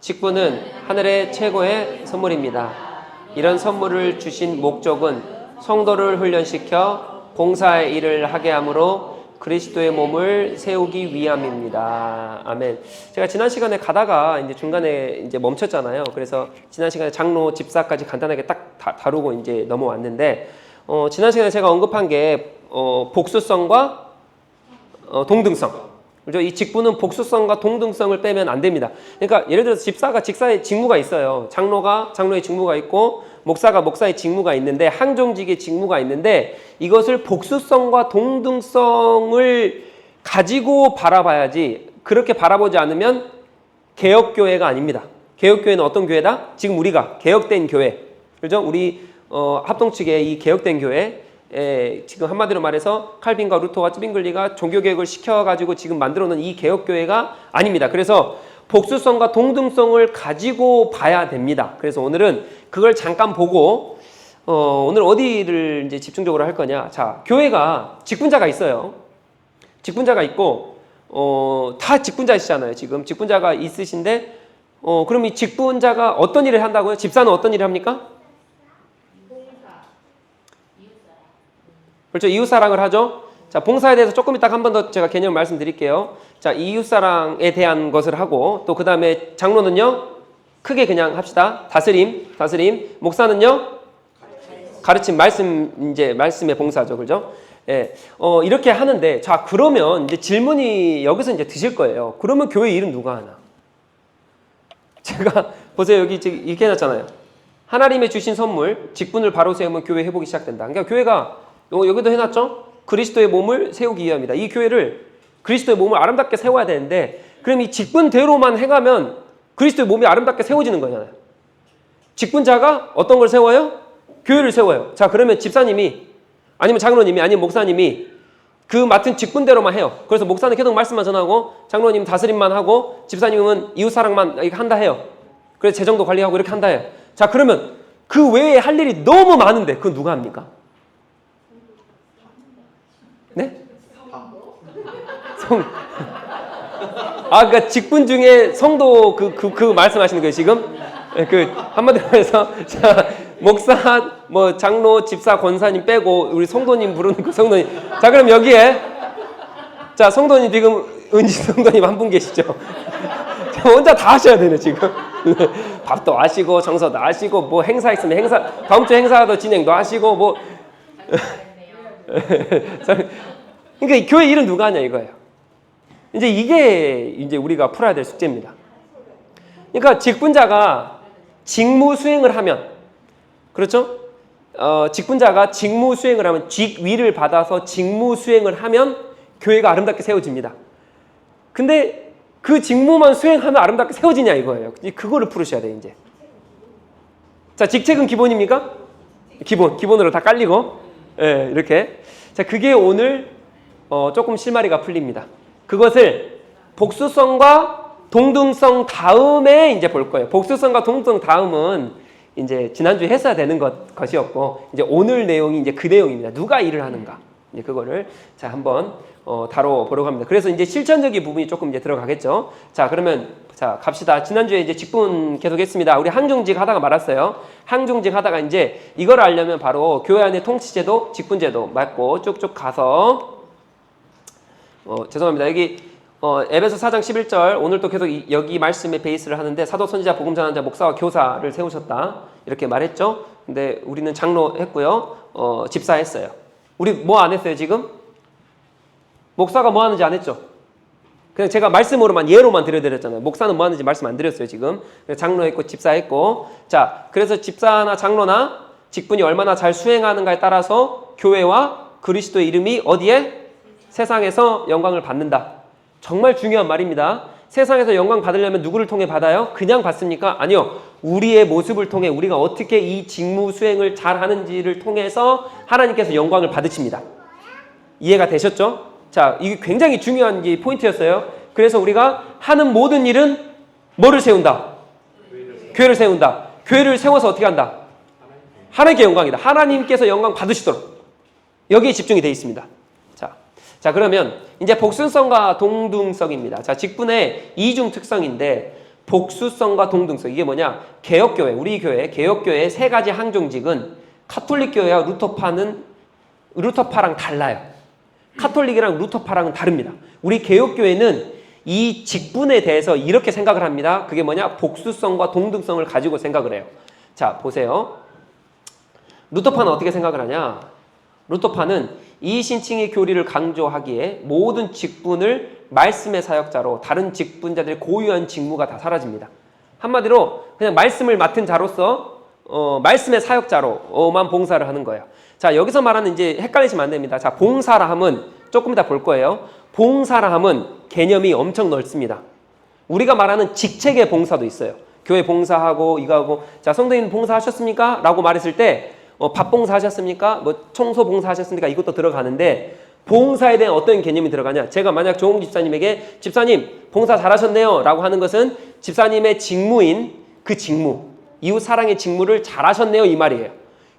직분은 하늘의 최고의 선물입니다. 이런 선물을 주신 목적은 성도를 훈련시켜 봉사의 일을 하게 함으로 그리스도의 몸을 세우기 위함입니다. 아멘. 제가 지난 시간에 가다가 이제 중간에 이제 멈췄잖아요. 그래서 지난 시간에 장로 집사까지 간단하게 딱 다루고 이제 넘어왔는데, 지난 시간에 제가 언급한 게 복수성과 동등성. 그죠? 이 직분은 복수성과 동등성을 빼면 안 됩니다. 그러니까 예를 들어서 집사가 직사의 직무가 있어요. 장로가 장로의 직무가 있고 목사가 목사의 직무가 있는데 항종직의 직무가 있는데 이것을 복수성과 동등성을 가지고 바라봐야지, 그렇게 바라보지 않으면 개혁교회가 아닙니다. 개혁교회는 어떤 교회다? 지금 우리가 개혁된 교회, 그죠? 우리 합동 측의 이 개혁된 교회, 지금 한마디로 말해서 칼빈과 루터와 쯔빙글리가 종교개혁을 시켜가지고 지금 만들어놓은 이 개혁교회가 아닙니다. 그래서 복수성과 동등성을 가지고 봐야 됩니다. 그래서 오늘은 그걸 잠깐 보고, 오늘 어디를 이제 집중적으로 할 거냐. 자, 교회가 직분자가 있어요. 직분자가 있고, 다 직분자이시잖아요. 지금 직분자가 있으신데, 그럼 이 직분자가 어떤 일을 한다고요? 집사는 어떤 일을 합니까? 그렇죠. 이웃사랑을 하죠. 자, 봉사에 대해서 조금 이따 한 번 더 제가 개념 말씀드릴게요. 자, 이웃사랑에 대한 것을 하고, 또 그 다음에 장로는요, 크게 그냥 합시다. 다스림. 목사는요, 가르침, 말씀의 봉사죠. 그죠? 예. 이렇게 하는데, 자, 그러면 이제 질문이 여기서 이제 드실 거예요. 그러면 교회 일은 누가 하나? 제가, 보세요. 여기 지금 이렇게 해놨잖아요. 하나님의 주신 선물, 직분을 바로 세우면 교회 회복이 시작된다. 그러니까 교회가 여기도 해놨죠? 그리스도의 몸을 세우기 위함이다. 이 교회를 그리스도의 몸을 아름답게 세워야 되는데, 그럼 이 직분대로만 해가면 그리스도의 몸이 아름답게 세워지는 거잖아요. 직분자가 어떤 걸 세워요? 교회를 세워요. 자, 그러면 집사님이, 아니면 장로님이, 아니면 목사님이 그 맡은 직분대로만 해요. 그래서 목사는 계속 말씀만 전하고, 장로님 다스림만 하고, 집사님은 이웃사랑만 한다 해요. 그래서 재정도 관리하고 이렇게 한다 해요. 자, 그러면 그 외에 할 일이 너무 많은데 그건 누가 합니까? 네? 그러니까 직분 중에 성도 그 말씀하시는 거예요, 지금? 한마디로 해서, 자, 목사, 장로, 집사, 권사님 빼고, 우리 성도님 부르는 그 성도님. 자, 그럼 여기에, 자, 성도님 지금, 은지 성도님 한 분 계시죠? 혼자 다 하셔야 되네, 지금. 밥도 하시고, 청소도 하시고, 행사 있으면 다음 주 행사도 진행도 하시고, 그러니까 교회 일은 누가 하냐 이거예요. 이게 우리가 풀어야 될 숙제입니다. 그러니까 직분자가 직무 수행을 하면, 그렇죠? 직분자가 직무 수행을 하면, 직위를 받아서 직무 수행을 하면 교회가 아름답게 세워집니다. 근데 그 직무만 수행하면 아름답게 세워지냐 이거예요. 그거를 풀으셔야 돼요, 이제. 자, 직책은 기본입니까? 기본으로 다 깔리고. 예, 이렇게. 자, 그게 오늘 조금 실마리가 풀립니다. 그것을 복수성과 동등성 다음에 이제 볼 거예요. 복수성과 동등성 다음은 이제 지난주에 했어야 되는 것이었고, 이제 오늘 내용이 이제 그 내용입니다. 누가 일을 하는가. 이제 그거를 자, 한번 다뤄보려고 합니다. 그래서 이제 실천적인 부분이 조금 이제 들어가겠죠. 자, 그러면 자, 갑시다. 지난주에 이제 직분 계속 했습니다. 우리 항종직 하다가 말았어요. 항종직 하다가 이제 이걸 알려면 바로 교회 안의 통치제도, 직분제도 맞고 쭉쭉 가서, 죄송합니다. 여기, 에베소 4장 11절, 오늘 또 계속 여기 말씀에 베이스를 하는데, 사도, 선지자, 복음 전하자, 목사와 교사를 세우셨다. 이렇게 말했죠. 근데 우리는 장로 했고요. 집사 했어요. 우리 뭐 안 했어요, 지금? 목사가 뭐 하는지 안 했죠? 그냥 제가 말씀으로만, 예로만 들려드렸잖아요. 목사는 뭐 하는지 말씀 안 드렸어요, 지금. 장로 했고, 집사 했고. 자, 그래서 집사나 장로나 직분이 얼마나 잘 수행하는가에 따라서 교회와 그리스도의 이름이 어디에? 세상에서 영광을 받는다. 정말 중요한 말입니다. 세상에서 영광 받으려면 누구를 통해 받아요? 그냥 받습니까? 아니요. 우리의 모습을 통해, 우리가 어떻게 이 직무 수행을 잘 하는지를 통해서 하나님께서 영광을 받으십니다. 이해가 되셨죠? 자, 이게 굉장히 중요한 포인트였어요. 그래서 우리가 하는 모든 일은 뭐를 세운다? 교회를 세운다. 교회를 세워서 어떻게 한다? 하나님께 영광이다. 하나님께서 영광 받으시도록. 여기에 집중이 되어 있습니다. 자, 그러면 이제 복순성과 동등성입니다. 자, 직분의 이중 특성인데, 복수성과 동등성. 이게 뭐냐? 개혁교회, 우리 교회, 개혁교회의 세 가지 항종직은 카톨릭 교회와 루터파랑 달라요. 카톨릭이랑 루터파랑은 다릅니다. 우리 개혁교회는 이 직분에 대해서 이렇게 생각을 합니다. 그게 뭐냐? 복수성과 동등성을 가지고 생각을 해요. 자, 보세요. 루터파는 어떻게 생각을 하냐? 루터파는 이신칭의 교리를 강조하기에 모든 직분을 말씀의 사역자로, 다른 직분자들의 고유한 직무가 다 사라집니다. 한마디로 그냥 말씀을 맡은 자로서 말씀의 사역자로만 봉사를 하는 거예요. 자, 여기서 말하는 이제 헷갈리시면 안 됩니다. 자, 봉사라 함은 조금 이따 볼 거예요. 봉사라 함은 개념이 엄청 넓습니다. 우리가 말하는 직책의 봉사도 있어요. 교회 봉사하고 이거 하고, 자, 성도님 봉사하셨습니까? 라고 말했을 때 밥 봉사하셨습니까? 뭐 청소 봉사하셨습니까? 이것도 들어가는데, 봉사에 대한 어떤 개념이 들어가냐? 제가 만약 조홍 집사님에게 집사님 봉사 잘하셨네요 라고 하는 것은 집사님의 직무인 그 직무, 이웃 사랑의 직무를 잘하셨네요 이 말이에요.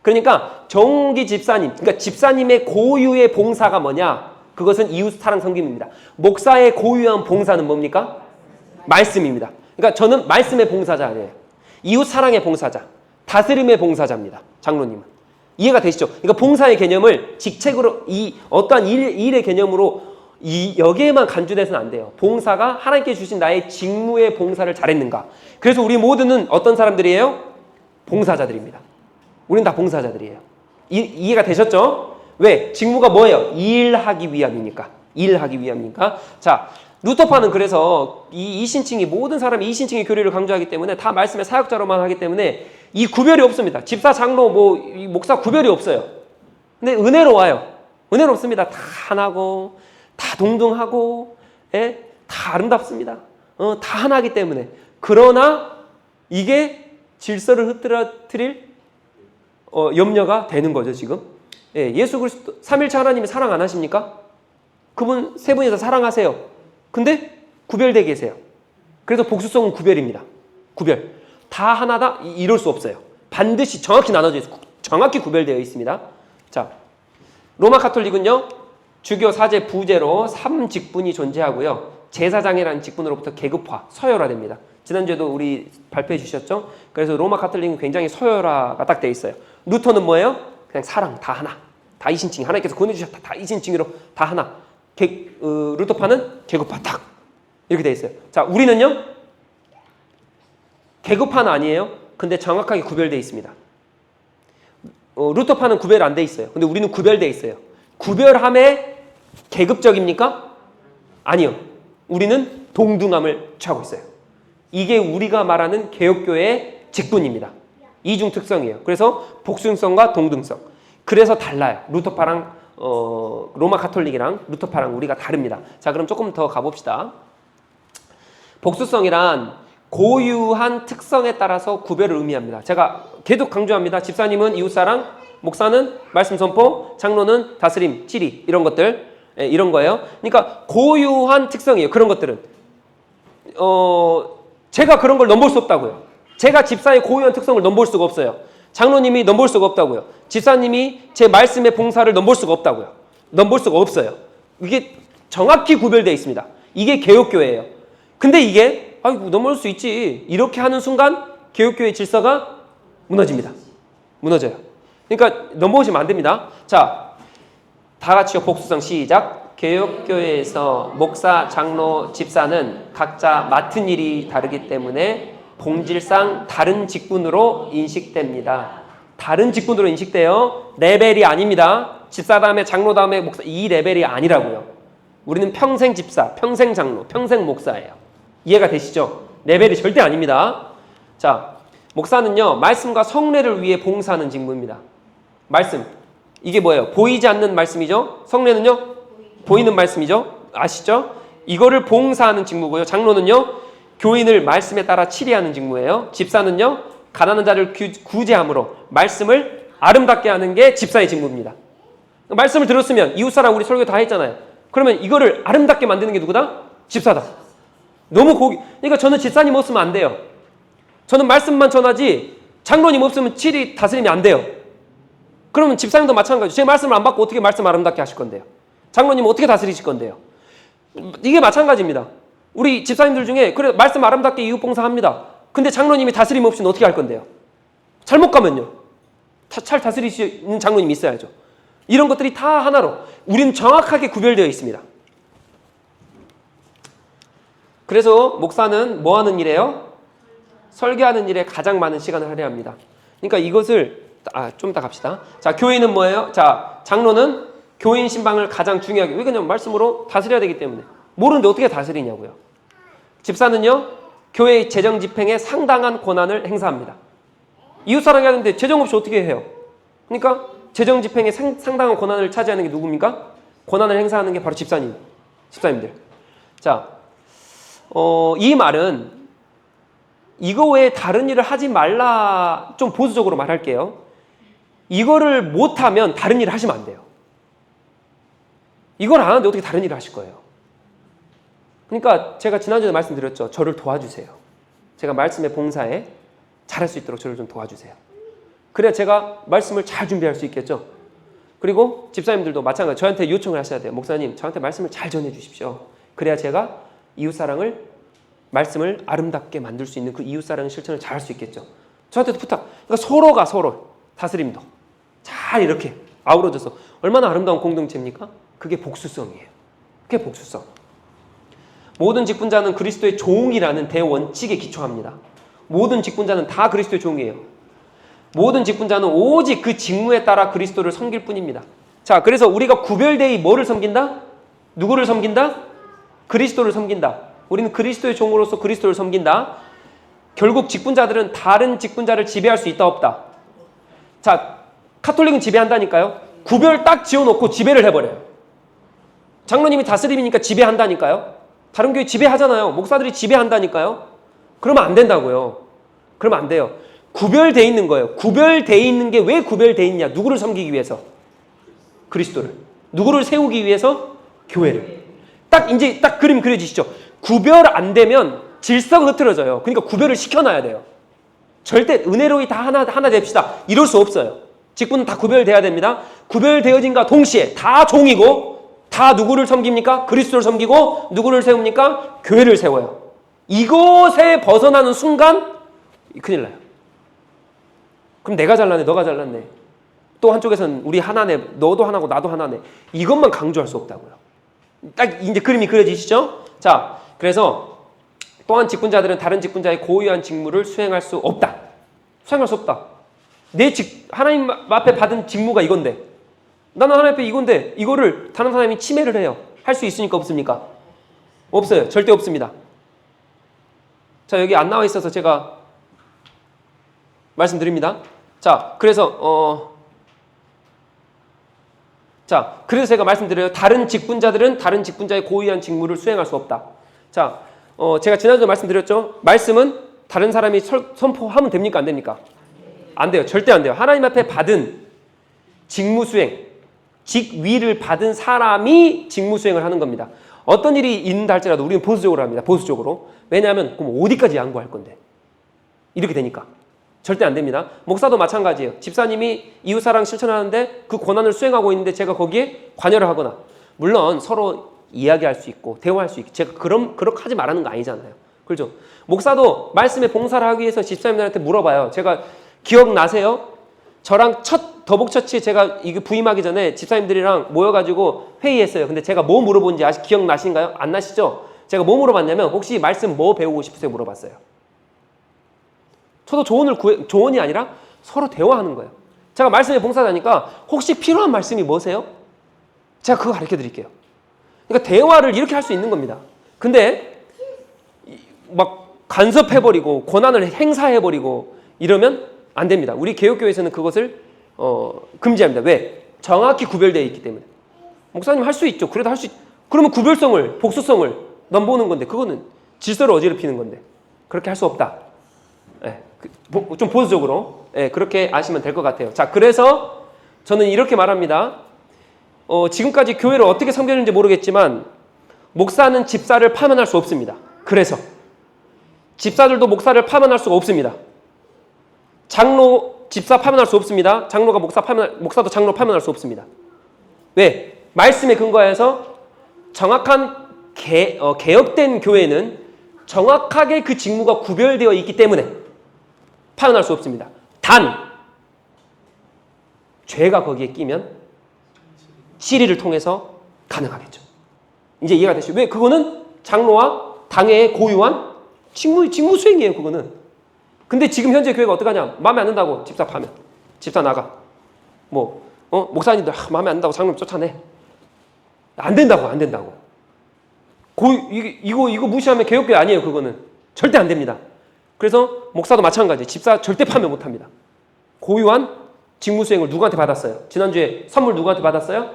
그러니까 정기 집사님, 그러니까 집사님의 고유의 봉사가 뭐냐? 그것은 이웃 사랑 섬김입니다. 목사의 고유한 봉사는 뭡니까? 말씀입니다. 그러니까 저는 말씀의 봉사자 아니에요. 이웃 사랑의 봉사자, 다스림의 봉사자입니다. 장로님은. 이해가 되시죠? 그러니까 봉사의 개념을 직책으로, 이 어떠한 일의 개념으로 여기에만 간주돼서는 안 돼요. 봉사가 하나님께 주신 나의 직무의 봉사를 잘했는가. 그래서 우리 모두는 어떤 사람들이에요? 봉사자들입니다. 우리는 다 봉사자들이에요. 이해가 되셨죠? 왜? 직무가 뭐예요? 일하기 위함이니까. 일하기 위함이니까. 자, 루터파는 그래서 이신칭이, 모든 사람이 이신칭의 교리를 강조하기 때문에 다 말씀의 사역자로만 하기 때문에 이 구별이 없습니다. 집사, 장로, 목사 구별이 없어요. 근데 은혜로워요. 은혜롭습니다. 다 하나고, 다 동등하고, 예? 다 아름답습니다. 다 하나이기 때문에. 그러나 이게 질서를 흐트러뜨릴 염려가 되는 거죠, 지금. 예, 예수 그리스도 삼일체 하나님이 사랑 안 하십니까? 그분 세 분이서 사랑하세요. 근데 구별되게 계세요. 그래서 복수성은 구별입니다. 구별. 다 하나다? 이럴 수 없어요. 반드시 정확히 나눠져 있어요. 정확히 구별되어 있습니다. 자, 로마 카톨릭은요, 주교, 사제, 부제로 3직분이 존재하고요. 제사장이라는 직분으로부터 계급화, 서열화됩니다. 지난주에도 우리 발표해 주셨죠? 그래서 로마 카톨릭은 굉장히 서열화가 딱 돼 있어요. 루터는 뭐예요? 그냥 사랑, 다 하나. 다 이신칭. 하나님께서 권해주셨다. 다 이신칭으로 다 하나. 루터파는 계급화 딱. 이렇게 돼 있어요. 자, 우리는요, 계급화는 아니에요. 근데 정확하게 구별되어 있습니다. 루터파는 구별 안 돼 있어요. 근데 우리는 구별되어 있어요. 구별함에 계급적입니까? 아니요. 우리는 동등함을 취하고 있어요. 이게 우리가 말하는 개혁교회의 직분입니다. 이중 특성이에요. 그래서 복순성과 동등성. 그래서 달라요. 루터파랑 로마 카톨릭이랑 루터파랑 우리가 다릅니다. 자, 그럼 조금 더 가봅시다. 복수성이란 고유한 특성에 따라서 구별을 의미합니다. 제가 계속 강조합니다. 집사님은 이웃사랑, 목사는 말씀 선포, 장로는 다스림, 치리, 이런 것들, 이런 거예요. 그러니까 고유한 특성이에요. 그런 것들은 제가 그런 걸 넘볼 수 없다고요. 제가 집사의 고유한 특성을 넘볼 수가 없어요. 장로님이 넘볼 수가 없다고요. 집사님이 제 말씀의 봉사를 넘볼 수가 없다고요. 넘볼 수가 없어요. 이게 정확히 구별되어 있습니다. 이게 개혁교회예요. 근데 이게 아이고 넘어올 수 있지, 이렇게 하는 순간 개혁교회 질서가 무너집니다. 무너져요. 그러니까 넘어오시면 안 됩니다. 자, 다 같이요. 복수성 시작. 개혁교회에서 목사, 장로, 집사는 각자 맡은 일이 다르기 때문에 본질상 다른 직분으로 인식됩니다. 다른 직분으로 인식돼요. 레벨이 아닙니다. 집사 다음에 장로 다음에 목사, 이 레벨이 아니라고요. 우리는 평생 집사, 평생 장로, 평생 목사예요. 이해가 되시죠? 레벨이 절대 아닙니다. 자, 목사는요, 말씀과 성례를 위해 봉사하는 직무입니다. 말씀, 이게 뭐예요? 보이지 않는 말씀이죠? 성례는요? 보이는 말씀이죠? 아시죠? 이거를 봉사하는 직무고요. 장로는요, 교인을 말씀에 따라 치리하는 직무예요. 집사는요, 가난한 자를 구제함으로 말씀을 아름답게 하는 게 집사의 직무입니다. 말씀을 들었으면 이웃사랑 우리 설교 다 했잖아요. 그러면 이거를 아름답게 만드는 게 누구다? 집사다. 너무 그러니까 저는 집사님 없으면 안 돼요. 저는 말씀만 전하지 장로님 없으면 치리 다스림이 안 돼요. 그러면 집사님도 마찬가지죠. 제 말씀을 안 받고 어떻게 말씀 아름답게 하실 건데요? 장로님 어떻게 다스리실 건데요? 이게 마찬가지입니다. 우리 집사님들 중에 그래 말씀 아름답게 이웃봉사합니다. 근데 장로님이 다스림 없이는 어떻게 할 건데요? 잘못 가면요. 잘 다스리시는 장로님이 있어야죠. 이런 것들이 다 하나로 우리는 정확하게 구별되어 있습니다. 그래서 목사는 뭐 하는 일이에요? 설교하는 일에 가장 많은 시간을 할애합니다. 그러니까 이것을 좀 이따 갑시다. 자, 교인은 뭐예요? 자, 장로는 교인 신방을 가장 중요하게, 왜 그냥 말씀으로 다스려야 되기 때문에. 모르는데 어떻게 다스리냐고요. 집사는요, 교회의 재정 집행에 상당한 권한을 행사합니다. 이웃사랑이 하는데 재정 없이 어떻게 해요? 그러니까 재정 집행에 상당한 권한을 차지하는 게 누굽니까? 권한을 행사하는 게 바로 집사님들. 자, 이 말은 이거 외에 다른 일을 하지 말라, 좀 보수적으로 말할게요. 이거를 못하면 다른 일을 하시면 안 돼요. 이걸 안 하는데 어떻게 다른 일을 하실 거예요? 그러니까 제가 지난주에 말씀드렸죠. 저를 도와주세요. 제가 말씀의 봉사에 잘할 수 있도록 저를 좀 도와주세요. 그래야 제가 말씀을 잘 준비할 수 있겠죠. 그리고 집사님들도 마찬가지 저한테 요청을 하셔야 돼요. 목사님, 저한테 말씀을 잘 전해 주십시오. 그래야 제가 이웃사랑을, 말씀을 아름답게 만들 수 있는 그 이웃사랑의 실천을 잘 할 수 있겠죠. 저한테도 부탁. 그러니까 서로가 서로 다스림도 잘 이렇게 아우러져서 얼마나 아름다운 공동체입니까? 그게 복수성이에요. 그게 복수성. 모든 직분자는 그리스도의 종이라는 대원칙에 기초합니다. 모든 직분자는 다 그리스도의 종이에요. 모든 직분자는 오직 그 직무에 따라 그리스도를 섬길 뿐입니다. 자, 그래서 우리가 구별되이 뭐를 섬긴다? 누구를 섬긴다? 그리스도를 섬긴다. 우리는 그리스도의 종으로서 그리스도를 섬긴다. 결국 직분자들은 다른 직분자를 지배할 수 있다 없다? 자, 카톨릭은 지배한다니까요. 구별 딱 지어놓고 지배를 해버려요. 장로님이 다스림이니까 지배한다니까요. 다른 교회 지배하잖아요. 목사들이 지배한다니까요. 그러면 안 된다고요. 그러면 안 돼요. 구별되어 있는 거예요. 구별되어 있는 게 왜 구별되어 있냐? 누구를 섬기기 위해서? 그리스도를. 누구를 세우기 위해서? 교회를. 이제 딱 그림 그려지시죠? 구별 안 되면 질서가 흐트러져요. 그러니까 구별을 시켜놔야 돼요. 절대 은혜로이 다 하나 됩시다. 이럴 수 없어요. 직분은 다 구별돼야 됩니다. 구별되어진과 동시에 다 종이고 다 누구를 섬깁니까? 그리스도를 섬기고 누구를 세웁니까? 교회를 세워요. 이것에 벗어나는 순간 큰일 나요. 그럼 내가 잘났네, 너가 잘났네. 또 한쪽에서는 우리 하나네, 너도 하나고 나도 하나네. 이것만 강조할 수 없다고요. 딱 이제 그림이 그려지시죠? 자, 그래서 또한 직분자들은 다른 직분자의 고유한 직무를 수행할 수 없다. 수행할 수 없다. 하나님 앞에 받은 직무가 이건데, 나는 하나님 앞에 이건데 이거를 다른 사람이 침해를 해요. 할 수 있으니까 없습니까? 없어요. 절대 없습니다. 자, 여기 안 나와 있어서 제가 말씀드립니다. 자, 그래서 그래서 제가 말씀드려요. 다른 직분자들은 다른 직분자의 고유한 직무를 수행할 수 없다. 자, 제가 지난주에 말씀드렸죠. 말씀은 다른 사람이 선포하면 됩니까? 안 됩니까? 안 돼요. 절대 안 돼요. 하나님 앞에 받은 직무 수행, 직위를 받은 사람이 직무 수행을 하는 겁니다. 어떤 일이 있는다 할지라도 우리는 보수적으로 합니다. 보수적으로. 왜냐하면 그럼 어디까지 양보할 건데? 이렇게 되니까. 절대 안 됩니다. 목사도 마찬가지예요. 집사님이 이웃사랑 실천하는데 그 권한을 수행하고 있는데 제가 거기에 관여를 하거나, 물론 서로 이야기할 수 있고 대화할 수 있고, 제가 그렇게 하지 말라는 거 아니잖아요. 그렇죠? 목사도 말씀에 봉사를 하기 위해서 집사님들한테 물어봐요. 제가 기억나세요? 저랑 첫 더복처치에 제가 이거 부임하기 전에 집사님들이랑 모여가지고 회의했어요. 근데 제가 뭐 물어본지 아직 기억나신가요? 안 나시죠? 제가 뭐 물어봤냐면 혹시 말씀 뭐 배우고 싶으세요? 물어봤어요. 저도 조언이 아니라 서로 대화하는 거예요. 제가 말씀에 봉사자니까 혹시 필요한 말씀이 뭐세요? 제가 그거 가르쳐 드릴게요. 그러니까 대화를 이렇게 할 수 있는 겁니다. 근데 막 간섭해버리고 권한을 행사해버리고 이러면 안 됩니다. 우리 개혁교회에서는 그것을 금지합니다. 왜? 정확히 구별되어 있기 때문에. 목사님 할 수 있죠. 그래도 그러면 구별성을, 복수성을 넘보는 건데, 그거는 질서를 어지럽히는 건데, 그렇게 할 수 없다. 네, 좀 보수적으로 그렇게 아시면 될 것 같아요. 자, 그래서 저는 이렇게 말합니다. 지금까지 교회를 어떻게 섬겼는지 모르겠지만 목사는 집사를 파면할 수 없습니다. 그래서 집사들도 목사를 파면할 수가 없습니다. 장로 집사 파면할 수 없습니다. 장로가 목사도 장로 파면할 수 없습니다. 왜? 말씀에 근거해서 정확한 개혁된 교회는 정확하게 그 직무가 구별되어 있기 때문에 파혼할 수 없습니다. 단 죄가 거기에 끼면 시리를 통해서 가능하겠죠. 이제 이해가 되시죠? 왜? 그거는 장로와 당회의 고유한 직무 수행이에요. 그거는. 근데 지금 현재 교회가 어떡하냐? 마음에 안 든다고 집사 파면, 집사 나가. 목사님들 마음에 안 든다고 장로님 쫓아내. 안 된다고. 이거 무시하면 개혁교회 아니에요. 그거는 절대 안 됩니다. 그래서 목사도 마찬가지. 집사 절대 파면 못 합니다. 고유한 직무 수행을 누구한테 받았어요? 지난주에 선물 누구한테 받았어요?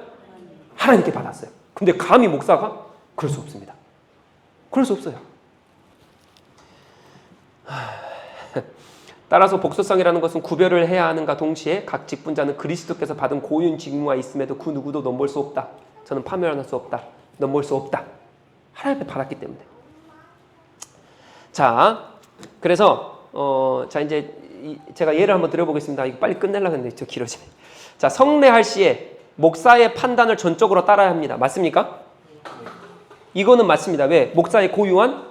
하나님께 받았어요. 근데 감히 목사가? 그럴 수 없습니다. 그럴 수 없어요. 따라서 복수성이라는 것은 구별을 해야 하는가 동시에 각 직분자는 그리스도께서 받은 고유한 직무가 있음에도 그 누구도 넘볼 수 없다. 저는 파멸할 수 없다. 넘볼 수 없다. 하나님께 받았기 때문에. 자, 그래서 자 이제 제가 예를 한번 드려보겠습니다. 이거 빨리 끝내려고 했는데 저 길어지네. 자, 성례할 시에 목사의 판단을 전적으로 따라야 합니다. 맞습니까? 이거는 맞습니다. 왜? 목사의 고유한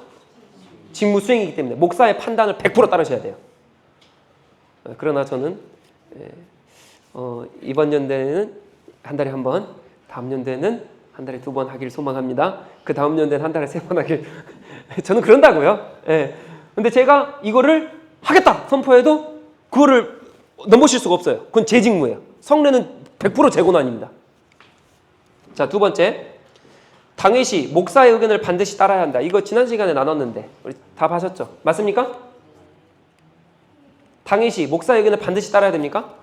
직무 수행이기 때문에 목사의 판단을 100% 따르셔야 돼요. 그러나 저는 이번 연대는 한 달에 한 번, 다음 연대는 한 달에 2번 하길 소망합니다. 그 다음 연대는 한 달에 3번 하길 저는 그런다고요. 근데 제가 이거를 하겠다 선포해도 그거를 넘보실 수가 없어요. 그건 제 직무예요. 성례는 100% 제 권한입니다. 자, 두 번째, 당회시 목사의 의견을 반드시 따라야 한다. 이거 지난 시간에 나눴는데 우리 다 하셨죠? 맞습니까? 당회시 목사의 의견을 반드시 따라야 됩니까?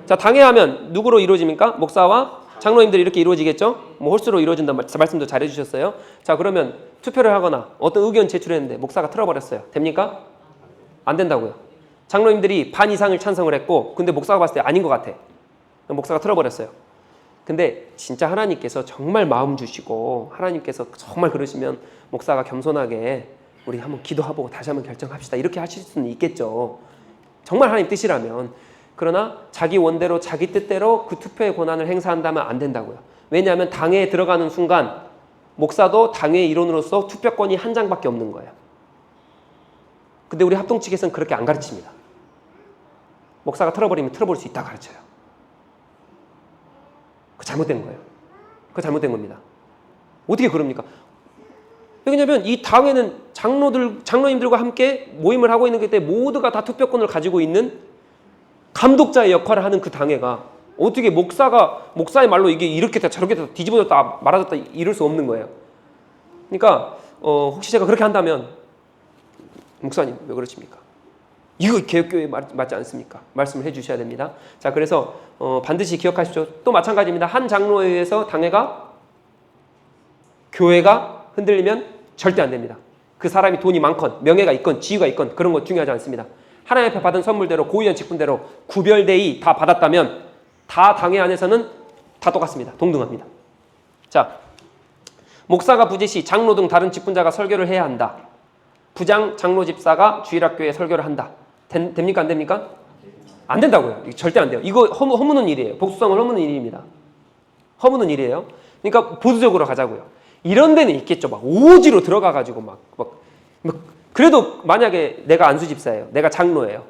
자, 당회하면 누구로 이루어집니까? 목사와 장로님들이 이렇게 이루어지겠죠? 홀수로 이루어진다는 말씀도 잘 해주셨어요. 자, 그러면 투표를 하거나 어떤 의견 제출했는데 목사가 틀어버렸어요. 됩니까? 안 된다고요. 장로님들이 반 이상을 찬성을 했고 근데 목사가 봤을 때 아닌 것 같아. 목사가 틀어버렸어요. 근데 진짜 하나님께서 정말 마음 주시고 하나님께서 정말 그러시면 목사가 겸손하게 우리 한번 기도하고 다시 한번 결정합시다. 이렇게 하실 수는 있겠죠. 정말 하나님 뜻이라면. 그러나 자기 원대로 자기 뜻대로 그 투표의 권한을 행사한다면 안 된다고요. 왜냐하면 당회에 들어가는 순간 목사도 당회의 일원으로서 투표권이 한 장밖에 없는 거예요. 근데 우리 합동 측에서는 그렇게 안 가르칩니다. 목사가 틀어버리면 틀어볼 수 있다 가르쳐요. 그거 잘못된 거예요. 그거 잘못된 겁니다. 어떻게 그럽니까? 왜냐하면 이 당회는 장로님들과 함께 모임을 하고 있는 게 때문에 모두가 다 투표권을 가지고 있는 감독자의 역할을 하는 그 당회가 어떻게 목사의 말로 이게 이렇게 다 저렇게 다 뒤집어졌다 말아졌다 이럴 수 없는 거예요. 그러니까 혹시 제가 그렇게 한다면 목사님 왜 그러십니까? 이거 개혁교회에 맞지 않습니까? 말씀을 해주셔야 됩니다. 자, 그래서 반드시 기억하십시오. 또 마찬가지입니다. 한 장로에 의해서 당회가 교회가 흔들리면 절대 안 됩니다. 그 사람이 돈이 많건 명예가 있건 지위가 있건 그런 거 중요하지 않습니다. 하나님 앞에 받은 선물대로 고유한 직분대로 구별되이 다 받았다면 다 당회 안에서는 다 똑같습니다. 동등합니다. 자, 목사가 부지시 장로 등 다른 직분자가 설교를 해야 한다. 부장 장로 집사가 주일학교에 설교를 한다. 됩니까? 안 됩니까? 안 된다고요. 이거 절대 안 돼요. 이거 허무는 일이에요. 복수성을 허무는 일입니다. 허무는 일이에요. 그러니까 보수적으로 가자고요. 이런 데는 있겠죠. 막 오지로 들어가가지고 막 그래도 만약에 내가 안수 집사예요. 내가 장로예요.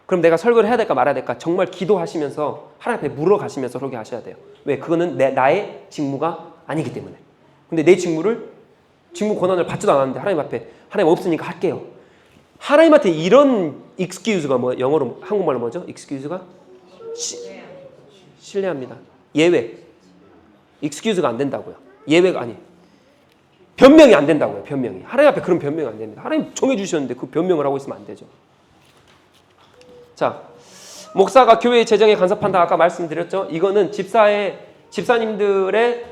그럼 내가 설교를 해야 될까 말아야 될까 정말 기도하시면서 하나님 앞에 물어가시면서 그렇게 하셔야 돼요. 왜? 그거는 나의 직무가 아니기 때문에. 근데 내 직무 권한을 받지도 않았는데 하나님 앞에 하나님 없으니까 할게요. 하나님한테 이런 excuse가 뭐 영어로 한국말로 뭐죠? excuse가 신뢰합니다. 예외. excuse가 안 된다고요. 예외가 아니. 변명이 안 된다고요. 변명이. 하나님 앞에 그런 변명이 안 됩니다. 하나님 정해 주셨는데 그 변명을 하고 있으면 안 되죠. 자, 목사가 교회의 재정에 간섭한다. 아까 말씀드렸죠. 이거는 집사님들의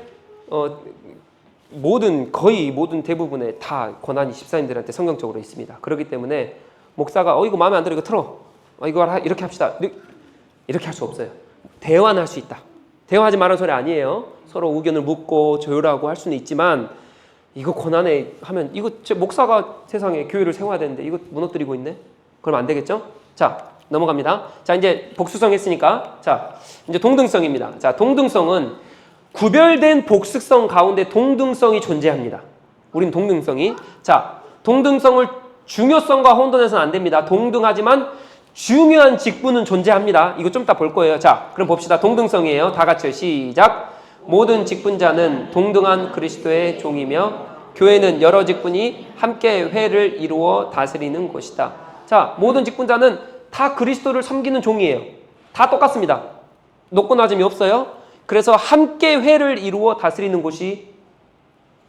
거의 모든 대부분의 다 권한이 집사님들한테 성경적으로 있습니다. 그렇기 때문에 목사가 이거 마음에 안 들어 이거 틀어. 이거 이렇게 합시다. 이렇게 할 수 없어요. 대화는 할 수 있다. 대화하지 말라는 소리 아니에요. 서로 의견을 묻고 조율하고 할 수는 있지만 이거 권한에 하면 이거 제 목사가 세상에 교회를 세워야 되는데 이거 무너뜨리고 있네. 그럼 안 되겠죠? 자, 넘어갑니다. 자, 이제 복수성 했으니까 자, 이제 동등성입니다. 자, 동등성은 구별된 복수성 가운데 동등성이 존재합니다. 우린 동등성이. 자, 동등성을 중요성과 혼돈해서는 안 됩니다. 동등하지만 중요한 직분은 존재합니다. 이거 좀 이따 볼 거예요. 자, 그럼 봅시다. 동등성이에요. 다 같이요. 시작. 모든 직분자는 동등한 그리스도의 종이며 교회는 여러 직분이 함께 회를 이루어 다스리는 곳이다. 자, 모든 직분자는 다 그리스도를 섬기는 종이에요. 다 똑같습니다. 높고 낮음이 없어요. 그래서 함께 회를 이루어 다스리는 곳이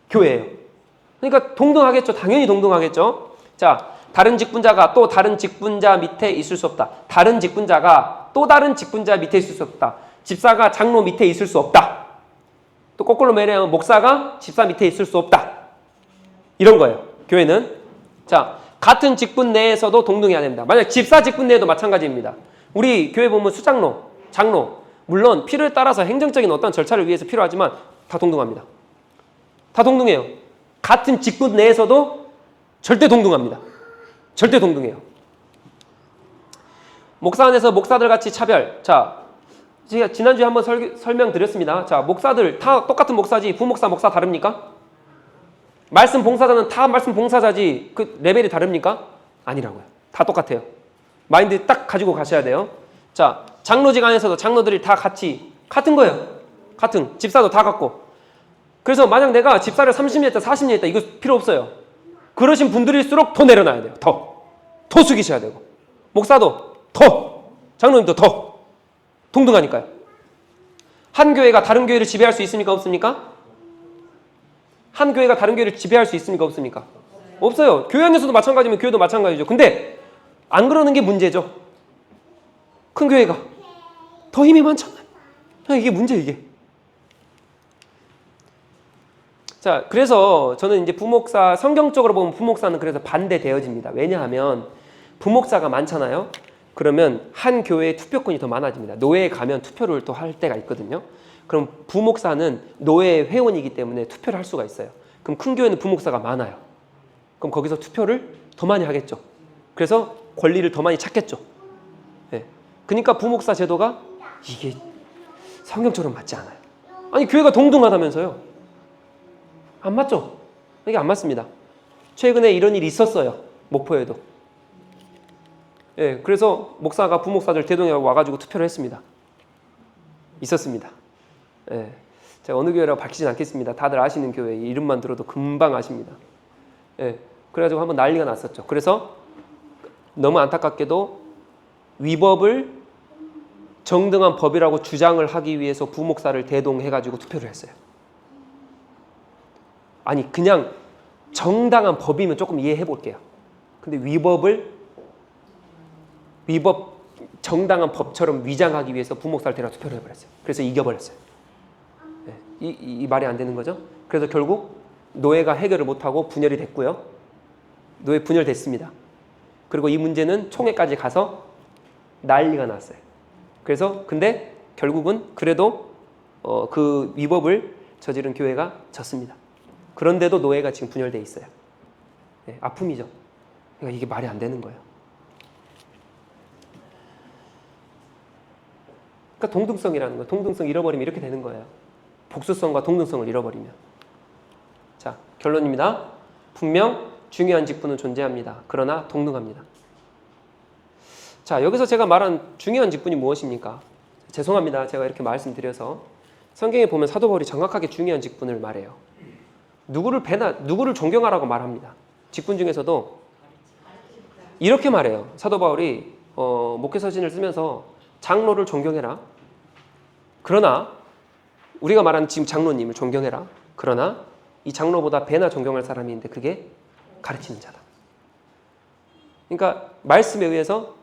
교회예요. 그러니까 동등하겠죠. 당연히 동등하겠죠. 자, 다른 직분자가 또 다른 직분자 밑에 있을 수 없다. 다른 직분자가 또 다른 직분자 밑에 있을 수 없다. 집사가 장로 밑에 있을 수 없다. 또 거꾸로 말하면 목사가 집사 밑에 있을 수 없다. 이런 거예요. 교회는. 자, 같은 직분 내에서도 동등해야 됩니다. 만약 집사 직분 내에도 마찬가지입니다. 우리 교회 보면 수장로, 장로, 물론 필요에 따라서 행정적인 어떤 절차를 위해서 필요하지만 다 동등합니다. 다 동등해요. 같은 직분 내에서도 절대 동등합니다. 절대 동등해요. 목사 안에서 목사들 같이 차별. 자, 제가 지난주에 한번 설명드렸습니다. 자, 목사들 다 똑같은 목사지 부목사, 목사 다릅니까? 말씀 봉사자는 다 말씀 봉사자지 그 레벨이 다릅니까? 아니라고요. 다 똑같아요. 마인드 딱 가지고 가셔야 돼요. 자, 장로직 안에서도 장로들이 다 같이 같은 거예요. 같은. 집사도 다 같고. 그래서 만약 내가 집사를 30년 했다 40년 했다 이거 필요 없어요. 그러신 분들일수록 더 내려놔야 돼요. 더 숙이셔야 되고. 목사도 더, 장로님도 더 동등하니까요. 한 교회가 다른 교회를 지배할 수 있습니까? 없습니까? 한 교회가 다른 교회를 지배할 수 있습니까? 없습니까? 없어요. 교회 안에서도 마찬가지면 교회도 마찬가지죠. 근데 안 그러는 게 문제죠. 큰 교회가 더 힘이 많잖아요. 이게 문제예요, 이게. 자, 그래서 저는 이제 부목사, 성경적으로 보면 부목사는 그래서 반대되어집니다. 왜냐하면 부목사가 많잖아요. 그러면 한 교회의 투표권이 더 많아집니다. 노예에 가면 투표를 또 할 때가 있거든요. 그럼 부목사는 노예 회원이기 때문에 투표를 할 수가 있어요. 그럼 큰 교회는 부목사가 많아요. 그럼 거기서 투표를 더 많이 하겠죠. 그래서 권리를 더 많이 찾겠죠. 네. 그러니까 부목사 제도가 이게 성경처럼 맞지 않아요. 아니, 교회가 동등하다면서요. 안 맞죠? 이게 안 맞습니다. 최근에 이런 일이 있었어요. 목포에도. 예, 그래서 목사가 부목사들 대동하고 와가지고 투표를 했습니다. 있었습니다. 예, 제가 어느 교회라고 밝히진 않겠습니다. 다들 아시는 교회 이름만 들어도 금방 아십니다. 예, 그래가지고 한번 난리가 났었죠. 그래서 너무 안타깝게도 위법을 정당한 법이라고 주장을 하기 위해서 부목사를 대동해가지고 투표를 했어요. 아니, 그냥 정당한 법이면 조금 이해해 볼게요. 근데 위법 정당한 법처럼 위장하기 위해서 부목사를 데려 투표를 해버렸어요. 그래서 이겨버렸어요. 네, 이 말이 안 되는 거죠. 그래서 결국 노예가 해결을 못하고 분열이 됐고요. 노예 분열됐습니다. 그리고 이 문제는 총회까지 가서 난리가 났어요. 그래서 근데 결국은 그래도 그 위법을 저지른 교회가 졌습니다. 그런데도 노예가 지금 분열돼 있어요. 네, 아픔이죠. 그러니까 이게 말이 안 되는 거예요. 그러니까 동등성이라는 거예요. 동등성 잃어버리면 이렇게 되는 거예요. 복수성과 동등성을 잃어버리면. 자, 결론입니다. 분명 중요한 직분은 존재합니다. 그러나 동등합니다. 자, 여기서 제가 말한 중요한 직분이 무엇입니까? 죄송합니다. 제가 이렇게 말씀드려서 성경에 보면 사도 바울이 정확하게 중요한 직분을 말해요. 누구를 존경하라고 말합니다. 직분 중에서도 이렇게 말해요. 사도 바울이 목회서신을 쓰면서 장로를 존경해라. 그러나 우리가 말하는 지금 장로님을 존경해라. 그러나 이 장로보다 배나 존경할 사람이 있는데 그게 가르치는 자다. 그러니까 말씀에 의해서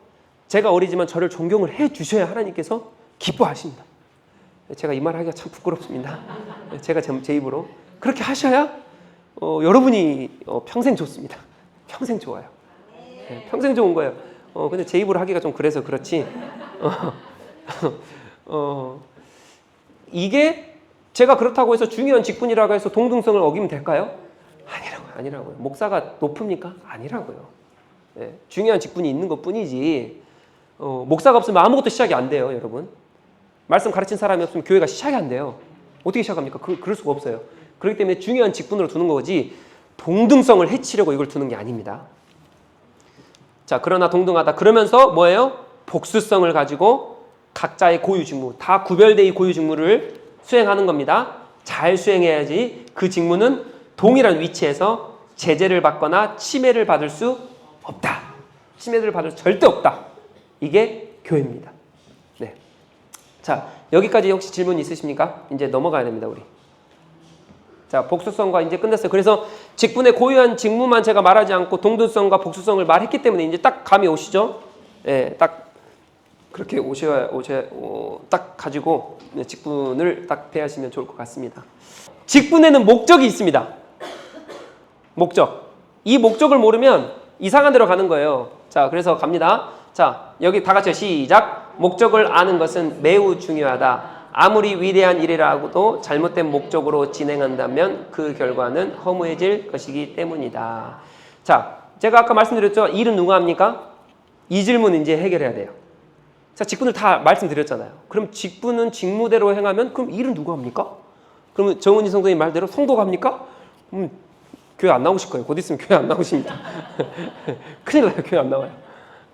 제가 어리지만 저를 존경을 해 주셔야 하나님께서 기뻐하십니다. 제가 이 말 하기가 참 부끄럽습니다. 제가 제 입으로 그렇게 하셔야 여러분이 평생 좋습니다. 평생 좋아요. 네, 평생 좋은 거예요. 근데 제 입으로 하기가 좀 그래서 그렇지. 이게 제가 그렇다고 해서 중요한 직분이라고 해서 동등성을 어기면 될까요? 아니라고요. 목사가 높습니까? 아니라고요. 네, 중요한 직분이 있는 것뿐이지. 목사가 없으면 아무것도 시작이 안 돼요, 여러분. 말씀 가르친 사람이 없으면 교회가 시작이 안 돼요. 어떻게 시작합니까? 그럴 수가 없어요. 그렇기 때문에 중요한 직분으로 두는 거지. 동등성을 해치려고 이걸 두는 게 아닙니다. 자, 그러나 동등하다. 그러면서 뭐예요? 복수성을 가지고 각자의 고유 직무, 다 구별되이 고유 직무를 수행하는 겁니다. 잘 수행해야지 그 직무는 동일한 위치에서 제재를 받거나 침해를 받을 수 없다. 침해를 받을 수 절대 없다. 이게 교회입니다. 네. 자, 여기까지 혹시 질문 있으십니까? 이제 넘어가야 됩니다, 우리. 자, 복수성과 이제 끝났어요. 그래서 직분의 고유한 직무만 제가 말하지 않고 동등성과 복수성을 말했기 때문에 이제 딱 감이 오시죠? 예, 딱 그렇게 딱 가지고 직분을 딱 배하시면 좋을 것 같습니다. 직분에는 목적이 있습니다. 목적. 이 목적을 모르면 이상한 데로 가는 거예요. 자, 그래서 갑니다. 자, 여기 다 같이 시작. 목적을 아는 것은 매우 중요하다. 아무리 위대한 일이라고도 잘못된 목적으로 진행한다면 그 결과는 허무해질 것이기 때문이다. 자, 제가 아까 말씀드렸죠. 일은 누가 합니까? 이 질문 이제 해결해야 돼요. 자, 직분을 다 말씀드렸잖아요. 그럼 직분은 직무대로 행하면 그럼 일은 누가 합니까? 그러면 정은희 성도님 말대로 성도가 합니까? 교회 안 나오실 거예요. 곧 있으면 교회 안 나오십니다. 큰일 나요. 교회 안 나와요.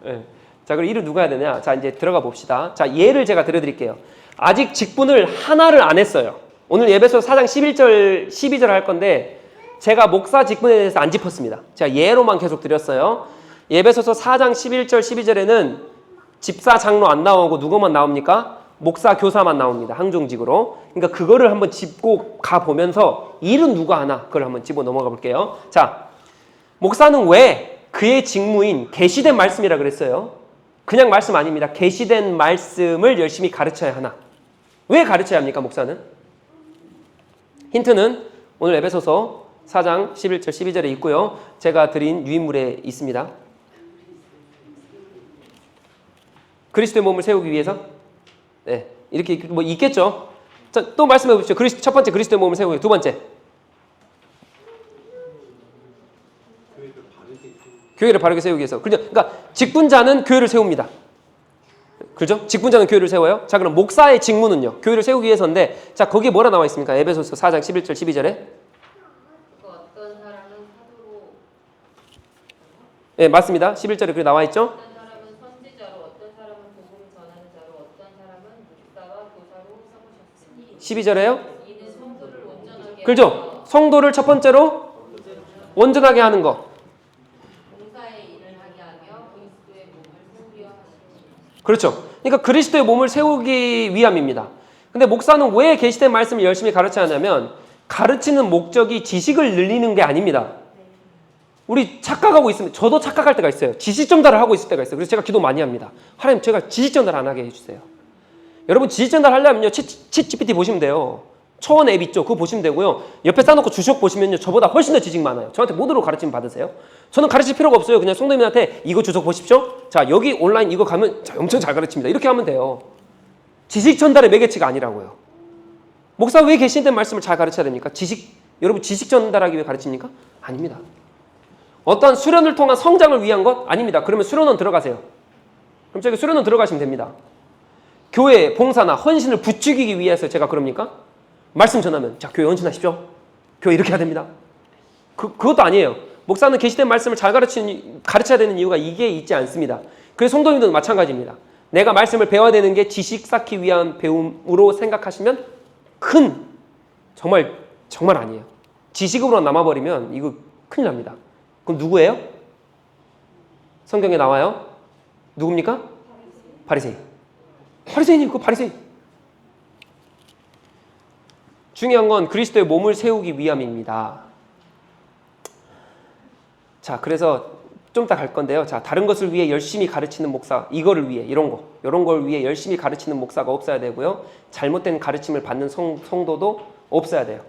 네. 자, 그럼 일을 누가 해야 되냐? 자, 이제 들어가 봅시다. 자, 예를 제가 들어드릴게요. 아직 직분을 하나를 안 했어요. 오늘 에베소서 4장 11절, 12절 할 건데 제가 목사 직분에 대해서 안 짚었습니다. 제가 예로만 계속 드렸어요. 에베소서 4장 11절, 12절에는 집사, 장로 안 나오고 누구만 나옵니까? 목사, 교사만 나옵니다. 항종직으로. 그러니까 그거를 한번 짚고 가보면서 일은 누가 하나? 그걸 한번 짚어 넘어가 볼게요. 자, 목사는 왜 그의 직무인 계시된 말씀이라 그랬어요? 그냥 말씀 아닙니다. 계시된 말씀을 열심히 가르쳐야 하나? 왜 가르쳐야 합니까, 목사는? 힌트는 오늘 에베소서 4장 11절, 12절에 있고요. 제가 드린 유인물에 있습니다. 그리스도의 몸을 세우기 위해서? 네, 이렇게 뭐 있겠죠. 자, 또 말씀해 보십시오. 첫 번째 그리스도의 몸을 세우기. 두 번째. 교회를 바르게 세우기 위해서. 그러니까 직분자는 교회를 세웁니다. 그죠? 직분자는 교회를 세워요. 자, 그럼 목사의 직무는요. 교회를 세우기 위해서인데, 자, 거기에 뭐라 나와 있습니까? 에베소서 4장 11절, 12절에. 어떤 사람은 사도로. 네, 맞습니다. 11절에 그렇게 나와 있죠. 어떤 사람은 선지자로, 어떤 사람은 복음을 전하는 자로, 어떤 사람은 목사와 교사로 삼으셨으니. 12절에요. 이는 성도를 온전하게 그죠? 성도를 첫 번째로 온전하게 하는 거. 봉사의 일을 하게 하며 그리스도의 몸을 세우려 하시니. 그렇죠. 그러니까 그리스도의 몸을 세우기 위함입니다. 근데 목사는 왜 계시된 말씀을 열심히 가르쳐야 하냐면 가르치는 목적이 지식을 늘리는 게 아닙니다. 우리 착각하고 있으면 저도 착각할 때가 있어요. 지식 전달을 하고 있을 때가 있어요. 그래서 제가 기도 많이 합니다. 하나님, 제가 지식 전달 안 하게 해주세요. 여러분, 지식 전달 하려면요, 챗 GPT 보시면 돼요. 초원 앱 있죠? 그거 보시면 되고요. 옆에 싸놓고 주석 보시면요, 저보다 훨씬 더 지식 많아요. 저한테 모두로 가르침 받으세요. 저는 가르칠 필요가 없어요. 그냥 성도님한테 이거 주석 보십시오. 자, 여기 온라인 이거 가면 엄청 잘 가르칩니다. 이렇게 하면 돼요. 지식 전달의 매개체가 아니라고요. 목사 왜 계시된 말씀을 잘 가르쳐야 됩니까? 여러분 지식 전달하기 위해 가르칩니까? 아닙니다. 어떠한 수련을 통한 성장을 위한 것? 아닙니다. 그러면 수련원 들어가세요. 그럼 저기 수련원 들어가시면 됩니다. 교회 봉사나 헌신을 부추기기 위해서 제가 그럽니까? 말씀 전하면 자, 교회 헌신하십시오. 교회 이렇게 해야 됩니다. 그것도 아니에요. 목사는 계시된 말씀을 잘 가르쳐야 되는 이유가 이게 있지 않습니다. 그래서 성도님들도 마찬가지입니다. 내가 말씀을 배워야 되는 게 지식 쌓기 위한 배움으로 생각하시면 정말 아니에요. 지식으로만 남아버리면 이거 큰일 납니다. 그럼 누구예요? 성경에 나와요. 누굽니까? 바리새인. 바리새인이 그거 바리새인. 중요한 건 그리스도의 몸을 세우기 위함입니다. 자, 그래서 좀 이따 갈 건데요. 자, 다른 것을 위해 열심히 가르치는 목사, 이거를 위해, 이런 걸 위해 열심히 가르치는 목사가 없어야 되고요. 잘못된 가르침을 받는 성도도 없어야 돼요.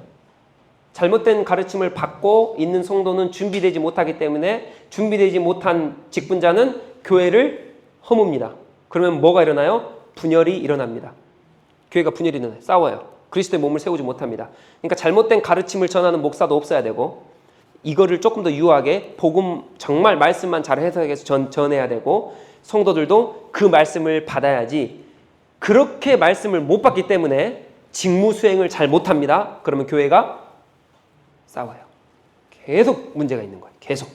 잘못된 가르침을 받고 있는 성도는 준비되지 못하기 때문에 준비되지 못한 직분자는 교회를 허뭅니다. 그러면 뭐가 일어나요? 분열이 일어납니다. 교회가 분열이 일어나요. 싸워요. 그리스도의 몸을 세우지 못합니다. 그러니까 잘못된 가르침을 전하는 목사도 없어야 되고 이거를 조금 더 유하게 복음 정말 말씀만 잘 해석해서 전해야 되고 성도들도 그 말씀을 받아야지 그렇게 말씀을 못 받기 때문에 직무 수행을 잘 못합니다. 그러면 교회가 싸워요. 계속 문제가 있는 거예요. 계속.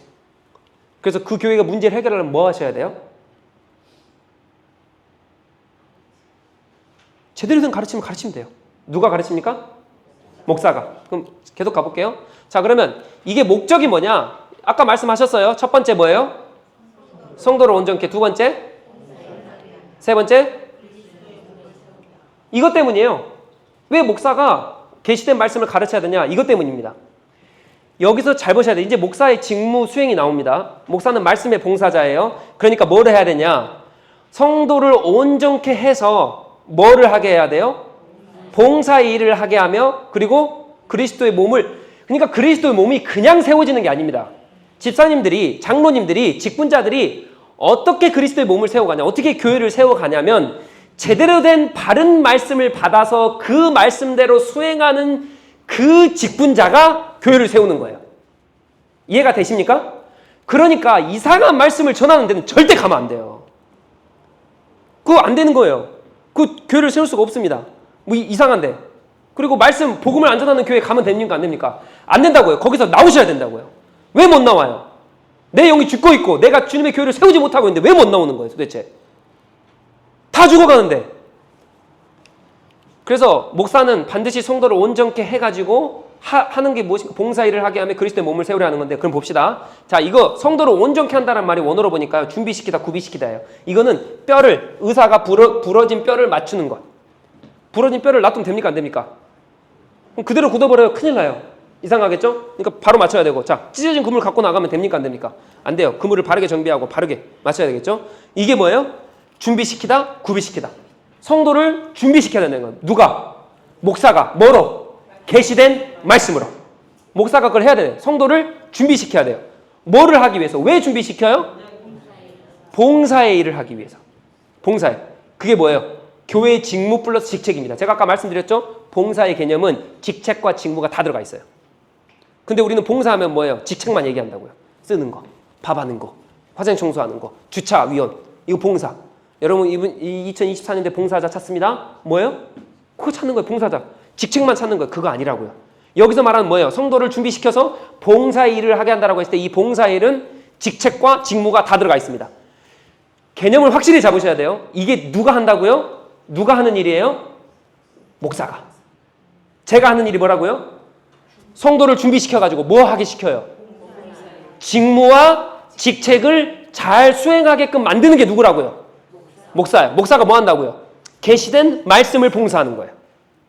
그래서 그 교회가 문제를 해결하려면 뭐 하셔야 돼요? 제대로 된 가르치면 가르치면 돼요. 누가 가르칩니까? 목사가. 그럼 계속 가볼게요. 자, 그러면 이게 목적이 뭐냐? 아까 말씀하셨어요. 첫 번째 뭐예요? 성도를 온전케. 두 번째? 세 번째? 이것 때문이에요. 왜 목사가 계시된 말씀을 가르쳐야 되냐? 이것 때문입니다. 여기서 잘 보셔야 돼요. 이제 목사의 직무 수행이 나옵니다. 목사는 말씀의 봉사자예요. 그러니까 뭐를 해야 되냐? 성도를 온전케 해서 뭐를 하게 해야 돼요? 봉사의 일을 하게 하며 그리고 그리스도의 몸을, 그러니까 그리스도의 몸이 그냥 세워지는 게 아닙니다. 집사님들이, 장로님들이, 직분자들이 어떻게 그리스도의 몸을 세워가냐, 어떻게 교회를 세워가냐면 제대로 된 바른 말씀을 받아서 그 말씀대로 수행하는 그 직분자가 교회를 세우는 거예요. 이해가 되십니까? 그러니까 이상한 말씀을 전하는 데는 절대 가면 안 돼요. 그거 안 되는 거예요. 그 교회를 세울 수가 없습니다. 뭐 이상한데. 그리고 말씀, 복음을 안 전하는 교회 가면 됩니까? 안 됩니까? 안 된다고요. 거기서 나오셔야 된다고요. 왜 못 나와요? 내 영이 죽고 있고 내가 주님의 교회를 세우지 못하고 있는데 왜 못 나오는 거예요 도대체? 다 죽어가는데. 그래서 목사는 반드시 성도를 온전케 해가지고 하는 게 무엇인가? 봉사일을 하게 하면 그리스도의 몸을 세우려 하는 건데, 그럼 봅시다. 자, 이거 성도를 온전케 한다는 말이 원어로 보니까요, 준비시키다, 구비시키다예요. 이거는 뼈를, 의사가 부러진 뼈를 맞추는 것. 부러진 뼈를 놔두면 됩니까? 안 됩니까? 그럼 그대로 굳어버려요. 큰일 나요. 이상하겠죠? 그러니까 바로 맞춰야 되고. 자, 찢어진 그물 갖고 나가면 됩니까? 안 됩니까? 안 돼요. 그물을 바르게 정비하고 바르게 맞춰야 되겠죠? 이게 뭐예요? 준비시키다, 구비시키다. 성도를 준비시켜야 되는 건 누가? 목사가. 뭐로? 계시된 말씀으로. 목사가 그걸 해야 돼요. 성도를 준비시켜야 돼요. 뭐를 하기 위해서? 왜 준비시켜요? 봉사의 일을 하기 위해서. 봉사의. 그게 뭐예요? 교회의 직무 플러스 직책입니다. 제가 아까 말씀드렸죠? 봉사의 개념은 직책과 직무가 다 들어가 있어요. 근데 우리는 봉사하면 뭐예요? 직책만 얘기한다고요. 쓰는 거, 밥하는 거, 화장 청소하는 거, 주차, 위원. 이거 봉사. 여러분, 2024년대 봉사자 찾습니다. 뭐예요? 그거 찾는 거예요. 봉사자. 직책만 찾는 거예요. 그거 아니라고요. 여기서 말하는 뭐예요? 성도를 준비시켜서 봉사의 일을 하게 한다고 했을 때 이 봉사의 일은 직책과 직무가 다 들어가 있습니다. 개념을 확실히 잡으셔야 돼요. 이게 누가 한다고요? 누가 하는 일이에요? 목사가. 제가 하는 일이 뭐라고요? 성도를 준비시켜가지고 뭐 하게 시켜요? 직무와 직책을 잘 수행하게끔 만드는 게 누구라고요? 목사예요. 목사가 뭐 한다고요? 계시된 말씀을 봉사하는 거예요.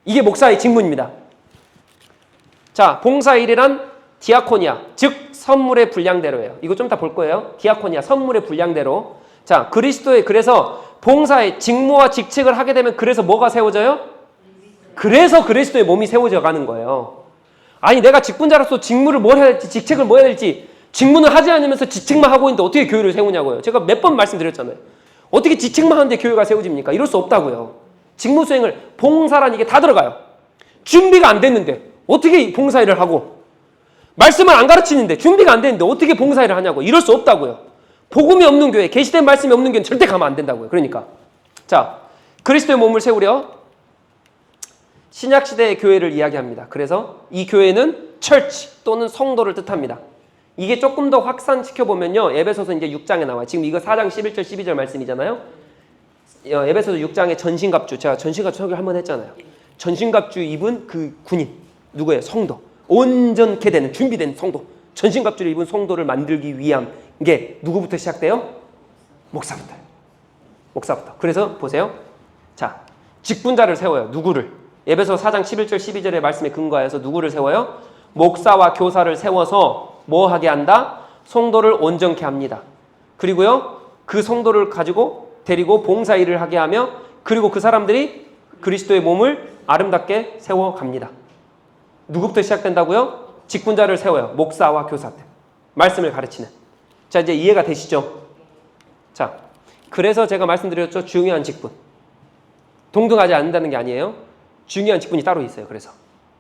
이게 목사의 직무입니다. 자, 봉사일이란 디아코니아, 즉 선물의 분량대로예요. 이거 좀 이따 볼 거예요. 디아코니아, 선물의 분량대로. 자, 그리스도의, 그래서 봉사의 직무와 직책을 하게 되면 그래서 뭐가 세워져요? 그래서 그리스도의 몸이 세워져 가는 거예요. 아니, 내가 직분자로서 직무를 뭘 해야 될지, 직책을 뭐 해야 될지, 직무는 하지 않으면서 직책만 하고 있는데 어떻게 교회를 세우냐고요. 제가 몇 번 말씀드렸잖아요. 어떻게 직책만 하는데 교회가 세워집니까? 이럴 수 없다고요. 직무 수행을, 봉사란 이게 다 들어가요. 준비가 안 됐는데 어떻게 봉사일을 하고, 말씀을 안 가르치는데 준비가 안 됐는데 어떻게 봉사일을 하냐고. 이럴 수 없다고요. 복음이 없는 교회, 계시된 말씀이 없는 교회는 절대 가면 안 된다고요. 그러니까 자, 그리스도의 몸을 세우려 신약시대의 교회를 이야기합니다. 그래서 이 교회는 철치 또는 성도를 뜻합니다. 이게 조금 더 확산시켜보면요, 에베소서 이제 6장에 나와요. 지금 이거 4장 11절 12절 말씀이잖아요. 에베소서 6장에 전신갑주, 제가 전신갑주 설교 한번 했잖아요. 전신갑주 입은 그 군인 누구예요? 성도. 온전케 되는 준비된 성도. 전신갑주를 입은 성도를 만들기 위한 게 누구부터 시작돼요? 목사부터요. 목사부터. 그래서 보세요. 자, 직분자를 세워요. 누구를? 에베소 4장 11절 12절의 말씀에 근거하여서 누구를 세워요? 목사와 교사를 세워서 뭐 하게 한다? 성도를 온전케 합니다. 그리고요, 그 성도를 가지고 데리고 봉사일을 하게 하며, 그리고 그 사람들이 그리스도의 몸을 아름답게 세워갑니다. 누구부터 시작된다고요? 직분자를 세워요. 목사와 교사들. 말씀을 가르치는. 자, 이제 이해가 되시죠? 자, 그래서 제가 말씀드렸죠. 중요한 직분. 동등하지 않는다는 게 아니에요. 중요한 직분이 따로 있어요. 그래서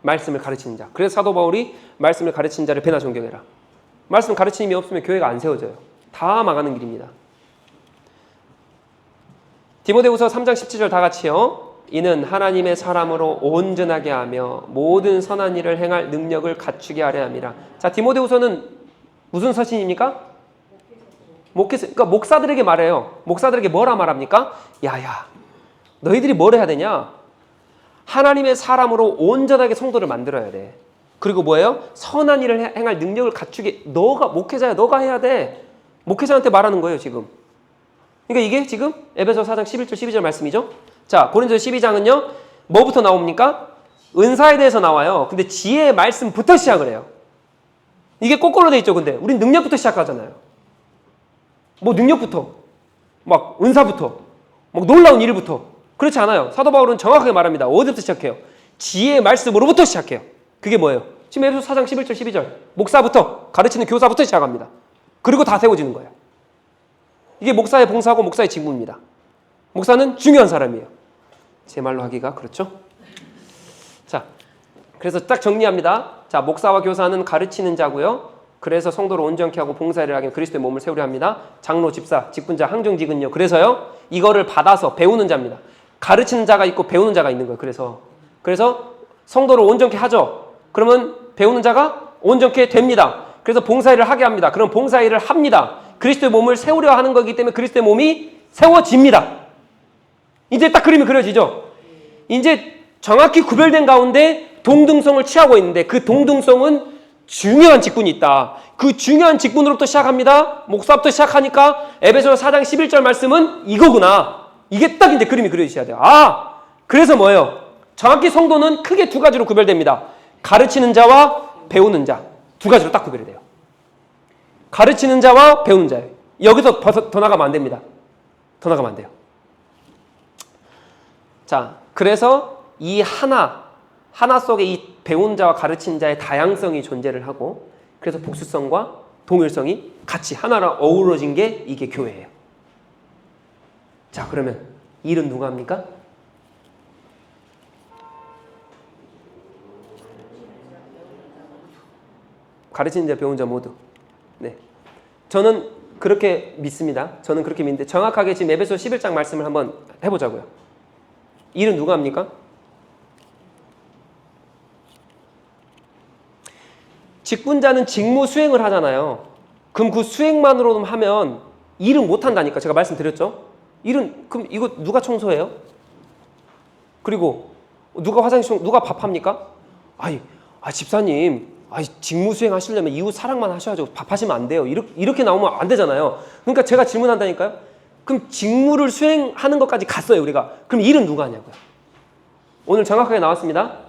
말씀을 가르치는 자. 그래서 사도 바울이 말씀을 가르치는 자를 배나 존경해라. 말씀 가르치는 힘이 없으면 교회가 안 세워져요. 다 망하는 길입니다. 디모데후서 3장 17절 다 같이요. 이는 하나님의 사람으로 온전하게 하며 모든 선한 일을 행할 능력을 갖추게 하려 함이라. 자, 디모데후서는 무슨 서신입니까? 그러니까 목사들에게 말해요. 목사들에게 뭐라 말합니까? 야야, 너희들이 뭘 해야 되냐? 하나님의 사람으로 온전하게 성도를 만들어야 돼. 그리고 뭐예요? 선한 일을 행할 능력을 갖추게. 너가 목회자야. 너가 해야 돼. 목회자한테 말하는 거예요, 지금. 그러니까 이게 지금 에베소서 4장 11절 12절 말씀이죠. 자, 고린도서 12장은요. 뭐부터 나옵니까? 은사에 대해서 나와요. 근데 지혜의 말씀부터 시작을 해요. 이게 거꾸로 돼 있죠. 근데 우린 능력부터 시작하잖아요. 뭐 능력부터, 막 은사부터, 막 놀라운 일부터. 그렇지 않아요. 사도 바울은 정확하게 말합니다. 어디부터 시작해요? 지혜의 말씀으로부터 시작해요. 그게 뭐예요? 지금 에베소서 4장 11절 12절 목사부터, 가르치는 교사부터 시작합니다. 그리고 다 세워지는 거예요. 이게 목사의 봉사하고 목사의 직무입니다. 목사는 중요한 사람이에요. 제 말로 하기가 그렇죠? 자, 그래서 딱 정리합니다. 자, 목사와 교사는 가르치는 자고요. 그래서 성도를 온전케 하고 봉사를 하기 위해 그리스도의 몸을 세우려 합니다. 장로, 집사, 직분자, 항정직은요. 그래서요. 이거를 받아서 배우는 자입니다. 가르치는 자가 있고 배우는 자가 있는 거예요. 그래서 성도를 온전케 하죠. 그러면 배우는 자가 온전케 됩니다. 그래서 봉사일을 하게 합니다. 그럼 봉사일을 합니다. 그리스도의 몸을 세우려 하는 거기 때문에 그리스도의 몸이 세워집니다. 이제 딱 그림이 그려지죠. 이제 정확히 구별된 가운데 동등성을 취하고 있는데 그 동등성은 중요한 직분이 있다. 그 중요한 직분으로부터 시작합니다. 목사부터 시작하니까 에베소서 4장 11절 말씀은 이거구나. 이게 딱 이제 그림이 그려지셔야 돼요. 아, 그래서 뭐예요? 정확히 성도는 크게 두 가지로 구별됩니다. 가르치는 자와 배우는 자. 두 가지로 딱 구별이 돼요. 가르치는 자와 배우는 자예요. 여기서 더 나가면 안 됩니다. 더 나가면 안 돼요. 자, 그래서 이 하나 속에 이 배우는 자와 가르치는 자의 다양성이 존재를 하고 그래서 복수성과 동일성이 같이 하나로 어우러진 게 이게 교회예요. 자, 그러면 일은 누가 합니까? 가르치는 자, 배우는 자 모두. 네, 저는 그렇게 믿습니다. 저는 그렇게 믿는데 정확하게 지금 에베소 11장 말씀을 한번 해보자고요. 일은 누가 합니까? 직분자는 직무 수행을 하잖아요. 그럼 그 수행만으로 하면 일은 못한다니까. 제가 말씀드렸죠. 일은 그럼 이거 누가 청소해요? 그리고 누가 화장실, 누가 밥합니까? 집사님, 직무 수행 하시려면 이웃 사랑만 하셔야죠. 밥하시면 안 돼요. 이렇게 나오면 안 되잖아요. 그러니까 제가 질문한다니까요. 그럼 직무를 수행하는 것까지 갔어요, 우리가. 그럼 일은 누가 하냐고요. 오늘 정확하게 나왔습니다.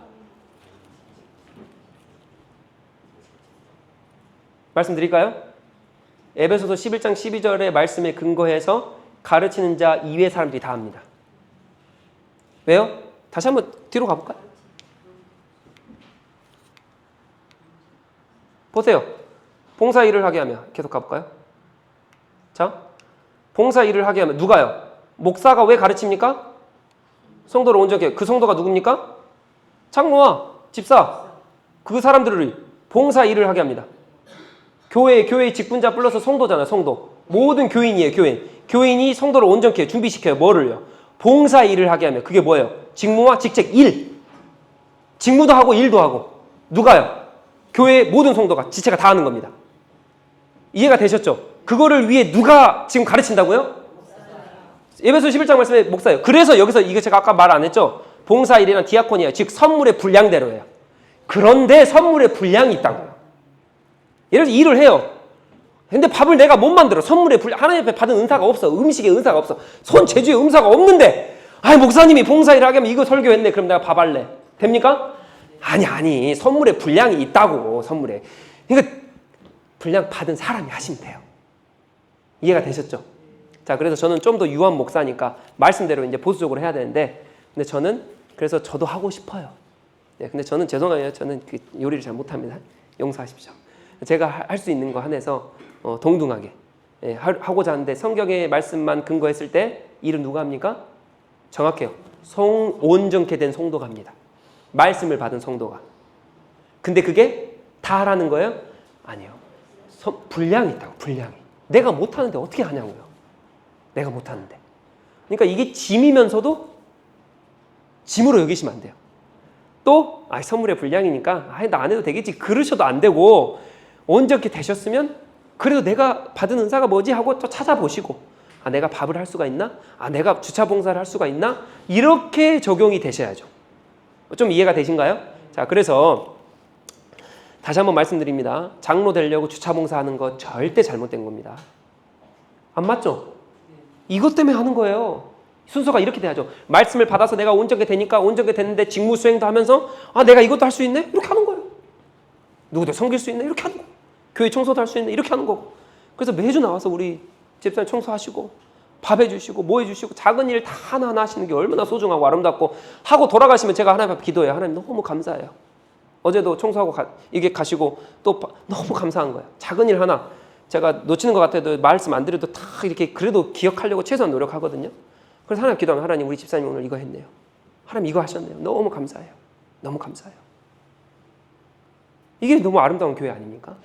말씀드릴까요? 에베소서 11장 12절의 말씀에 근거해서 가르치는 자 이외의 사람들이 다 합니다. 왜요? 다시 한번 뒤로 가볼까요? 보세요. 봉사 일을 하게 하면 계속 가볼까요? 자, 봉사 일을 하게 하면 누가요? 목사가 왜 가르칩니까? 성도를 온전케. 그 성도가 누굽니까? 장로와 집사. 그 사람들을 봉사 일을 하게 합니다. 교회의 직분자 플러스 성도잖아요. 성도. 모든 교인이에요. 교인이 성도를 온전케 준비시켜요. 뭐를요? 봉사 일을 하게 하면 그게 뭐예요? 직무와 직책 일. 직무도 하고 일도 하고. 누가요? 교회의 모든 성도가 지체가 다 하는 겁니다. 이해가 되셨죠? 그거를 위해 누가 지금 가르친다고요? 에베소 11장 말씀에 목사예요. 그래서 여기서 이게 제가 아까 말 안 했죠? 봉사일이란 디아코니아, 즉 선물의 분량대로예요. 그런데 선물의 분량이 있다고요. 예를 들어서 일을 해요. 근데 밥을 내가 못 만들어. 선물의 분량, 하나님 앞에 받은 은사가 없어. 음식에 은사가 없어. 손재주에 은사가 없는데 목사님이 봉사일을 하게 하면 이거 설교했네. 그럼 내가 밥 할래. 됩니까? 아니 선물에 분량이 있다고. 선물에. 그러니까 분량 받은 사람이 하시면 돼요. 이해가 되셨죠? 자, 그래서 저는 좀 더 유한 목사니까 말씀대로 이제 보수적으로 해야 되는데, 근데 저는 그래서 저도 하고 싶어요. 네, 근데 저는 죄송해요. 저는 그 요리를 잘 못합니다. 용서하십시오. 제가 할 수 있는 거 한해서 동등하게 하고자 하는데, 성경의 말씀만 근거했을 때 일은 누가 합니까? 정확해요. 온전케 된 성도가 합니다. 말씀을 받은 성도가. 근데 그게 다 하라는 거예요? 아니요. 분량이 있다고. 분량이. 내가 못하는데 어떻게 하냐고요. 내가 못하는데. 그러니까 이게 짐이면서도 짐으로 여기시면 안 돼요. 또 선물의 분량이니까 나 안 해도 되겠지 그러셔도 안 되고 온전히 되셨으면 그래도 내가 받은 은사가 뭐지 하고 또 찾아보시고 내가 밥을 할 수가 있나? 내가 주차 봉사를 할 수가 있나? 이렇게 적용이 되셔야죠. 좀 이해가 되신가요? 자, 그래서 다시 한번 말씀드립니다. 장로 되려고 주차 봉사하는 거 절대 잘못된 겁니다. 안 맞죠? 이것 때문에 하는 거예요. 순서가 이렇게 돼야죠. 말씀을 받아서 내가 온전히 되니까 온전히 됐는데 직무 수행도 하면서 내가 이것도 할 수 있네? 이렇게 하는 거예요. 누구도 섬길 수 있네? 이렇게 하는 거예요. 교회 청소도 할 수 있네? 이렇게 하는 거고. 그래서 매주 나와서 우리 집사님 청소하시고 밥 해주시고 뭐 해주시고 작은 일 다 하나하나 하시는 게 얼마나 소중하고 아름답고 하고 돌아가시면 제가 하나님 앞에 기도해요. 하나님 너무 감사해요. 어제도 청소하고 이게 가시고 또 너무 감사한 거예요. 작은 일 하나 제가 놓치는 것 같아도 말씀 안 드려도 다 이렇게 그래도 기억하려고 최소한 노력하거든요. 그래서 하나님 기도하면 하나님 우리 집사님 오늘 이거 했네요. 하나님 이거 하셨네요. 너무 감사해요. 너무 감사해요. 이게 너무 아름다운 교회 아닙니까?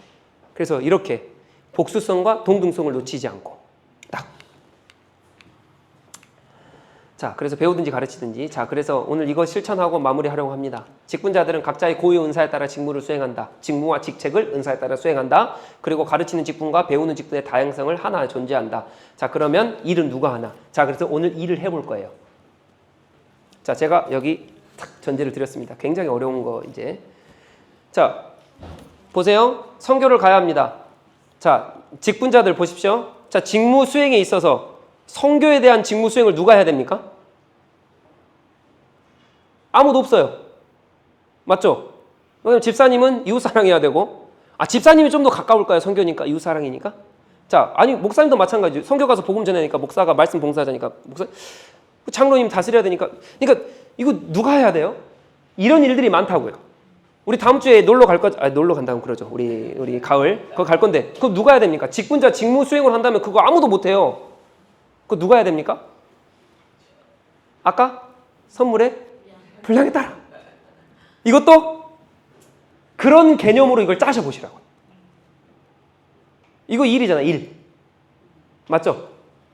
그래서 이렇게 복수성과 동등성을 놓치지 않고 딱. 자, 그래서 배우든지 가르치든지. 자, 그래서 오늘 이거 실천하고 마무리하려고 합니다. 직분자들은 각자의 고유 은사에 따라 직무를 수행한다. 직무와 직책을 은사에 따라 수행한다. 그리고 가르치는 직분과 배우는 직분의 다양성을 하나 존재한다. 자, 그러면 일은 누가 하나? 자, 그래서 오늘 일을 해볼 거예요. 자, 제가 여기 탁 전제를 드렸습니다. 굉장히 어려운 거 이제. 자, 보세요. 선교를 가야 합니다. 자, 직분자들 보십시오. 자, 직무 수행에 있어서 선교에 대한 직무 수행을 누가 해야 됩니까? 아무도 없어요. 맞죠? 왜냐면 집사님은 이웃사랑해야 되고 집사님이 좀 더 가까울까요? 선교니까 이웃사랑이니까? 자, 아니 목사님도 마찬가지죠. 선교 가서 복음 전하니까 목사가 말씀 봉사자니까 목사 장로님 다스려야 되니까 그러니까 이거 누가 해야 돼요? 이런 일들이 많다고요. 우리 다음 주에 놀러 갈 거, 놀러 간다면 그러죠. 우리 가을 그거 갈 건데 그거 누가 해야 됩니까? 직분자 직무 수행을 한다면 그거 아무도 못 해요. 그거 누가 해야 됩니까? 아까 선물의 분량에 따라. 이것도 그런 개념으로 이걸 짜셔 보시라고. 이거 일이잖아, 일. 맞죠?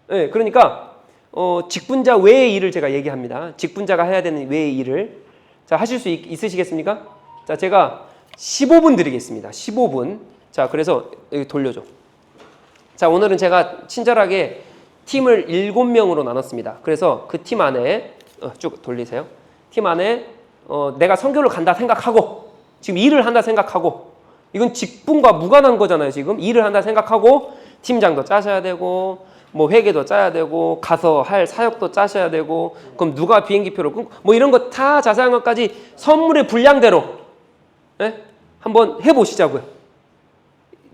네, 그러니까 직분자 외의 일을 제가 얘기합니다. 직분자가 해야 되는 외의 일을. 자, 하실 수 있으시겠습니까? 자, 제가 15분 드리겠습니다. 15분. 자, 그래서 여기 돌려줘. 자, 오늘은 제가 친절하게 팀을 7명으로 나눴습니다. 그래서 그 팀 안에 쭉 돌리세요. 팀 안에 내가 선교를 간다 생각하고 지금 일을 한다 생각하고 이건 직분과 무관한 거잖아요. 지금 일을 한다 생각하고 팀장도 짜셔야 되고 뭐 회계도 짜야 되고 가서 할 사역도 짜셔야 되고 그럼 누가 비행기표를 끊고 뭐 이런 거 다 자세한 것까지 선물의 분량대로 한번 해보시자고요.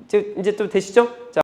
이제 좀 되시죠? 자.